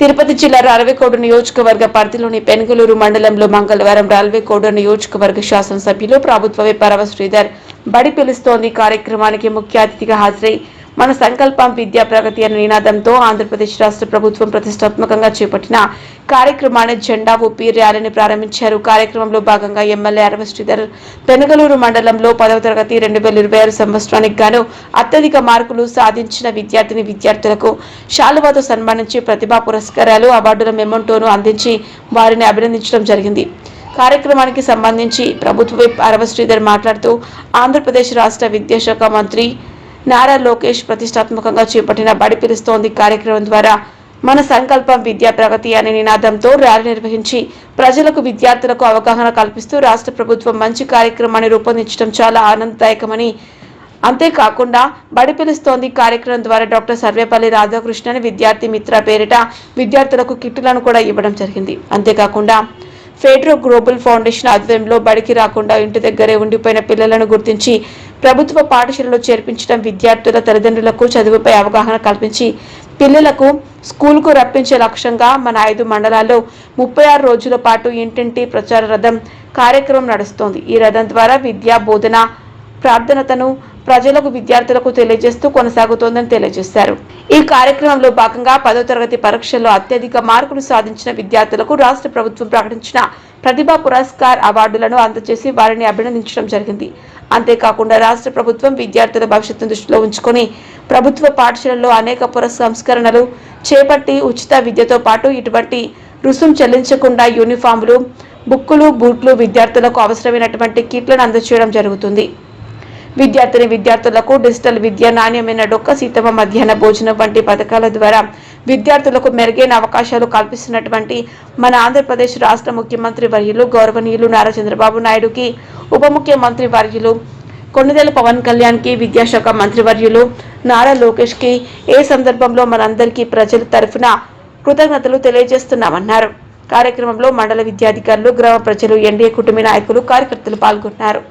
తిరుపతి జిల్లా రాల్వేకోట నియోజకవర్గ పరిధిలోని పెనుగలూరు మండలంలో మంగళవారం రాల్వేకోట నియోజకవర్గ శాసనసభ్యులు ప్రభుత్వ పరవ శ్రీధర్ బడి పిలుస్తోంది కార్యక్రమానికి ముఖ్య అతిథిగా హాజరై మన సంకల్పం విద్యా ప్రగతి అనే నినాదంతో ఆంధ్రప్రదేశ్ రాష్ట్ర ప్రభుత్వం ప్రతిష్టాత్మకంగా చేపట్టిన కార్యక్రమాన్ని జెండా ఊపి ర్యాలీని ప్రారంభించారు. కార్యక్రమంలో భాగంగా ఎమ్మెల్యే అరవ శ్రీధర్ పెనుగలూరు మండలంలో 10వ తరగతి 2026 సంవత్సరానికి గాను అత్యధిక మార్కులు సాధించిన విద్యార్థులకు శాలువాతో సన్మానించి ప్రతిభా పురస్కారాలు అవార్డుల మెమోంటోను అందించి వారిని అభినందించడం జరిగింది. కార్యక్రమానికి సంబంధించి ప్రభుత్వ విప్ అరవ శ్రీధర్ మాట్లాడుతూ ఆంధ్రప్రదేశ్ రాష్ట్ర విద్యాశాఖ మంత్రి నారా లోకేష్ ప్రతిష్టాత్మకంగా చేపట్టిన బడి పిలుస్తోంది కార్యక్రమం ద్వారా మన సంకల్పం విద్యా ప్రగతి అనే నినాదంతో ర్యాలీ నిర్వహించి ప్రజలకు విద్యార్థులకు అవగాహన కల్పిస్తూ రాష్ట్ర ప్రభుత్వం మంచి కార్యక్రమాన్ని రూపొందించడం చాలా ఆనందదాయకమని, అంతేకాకుండా బడి పిలుస్తోంది కార్యక్రమం ద్వారా డాక్టర్ సర్వేపల్లి రాధాకృష్ణన్ విద్యార్థి మిత్ర పేరిట విద్యార్థులకు కిట్టులను కూడా ఇవ్వడం జరిగింది. అంతేకాకుండా ఫెడ్రో గ్లోబల్ ఫౌండేషన్ ఆధ్వర్యంలో బడికి రాకుండా ఇంటి దగ్గరే ఉండిపోయిన పిల్లలను గుర్తించి ప్రభుత్వ పాఠశాలలో చేర్పించడం, విద్యార్థుల తల్లిదండ్రులకు చదువుపై అవగాహన కల్పించి పిల్లలకు స్కూల్కు రప్పించే లక్ష్యంగా మన 5 మండలాల్లో 36 రోజుల పాటు ఇంటింటి ప్రచార రథం కార్యక్రమం నడుస్తోంది. ఈ రథం ద్వారా విద్యా బోధన ప్రార్థనతను ప్రజలకు విద్యార్థులకు తెలియజేస్తూ కొనసాగుతోందని తెలియజేశారు. ఈ కార్యక్రమంలో భాగంగా 10వ తరగతి పరీక్షల్లో అత్యధిక మార్కులు సాధించిన విద్యార్థులకు రాష్ట్ర ప్రభుత్వం ప్రకటించిన ప్రతిభా పురస్కార్ అవార్డులను అందజేసి వారిని అభినందించడం జరిగింది. అంతేకాకుండా రాష్ట్ర ప్రభుత్వం విద్యార్థుల భవిష్యత్తును దృష్టిలో ఉంచుకొని ప్రభుత్వ పాఠశాలల్లో అనేక సంస్కరణలు చేపట్టి ఉచిత విద్యతో పాటు ఇటువంటి రుసుం చెల్లించకుండా యూనిఫామ్లు, బుక్కులు, బూట్లు, విద్యార్థులకు అవసరమైనటువంటి కిట్లను అందజేయడం జరుగుతుంది. విద్యార్థులకు డిజిటల్ విద్య, నాణ్యమైన డొక్క సీతమ్మ మధ్యాహ్న భోజనం వంటి పథకాల ద్వారా విద్యార్థులకు మెరుగైన అవకాశాలు కల్పిస్తున్నటువంటి మన ఆంధ్రప్రదేశ్ రాష్ట్ర ముఖ్యమంత్రి వర్యులు గౌరవనీయులు నారా చంద్రబాబు నాయుడుకి, ఉప ముఖ్యమంత్రి వర్యులు కొణిదెల పవన్ కళ్యాణ్ కి, విద్యాశాఖ మంత్రి వర్యులు నారా లోకేష్ కి ఏ సందర్భంలో మనందరికీ ప్రజల తరఫున కృతజ్ఞతలు తెలియజేస్తున్నామన్నారు. కార్యక్రమంలో మండల విద్యాధికారులు, గ్రామ ప్రజలు, ఎన్డీఏ కుటుంబ నాయకులు, కార్యకర్తలు పాల్గొన్నారు.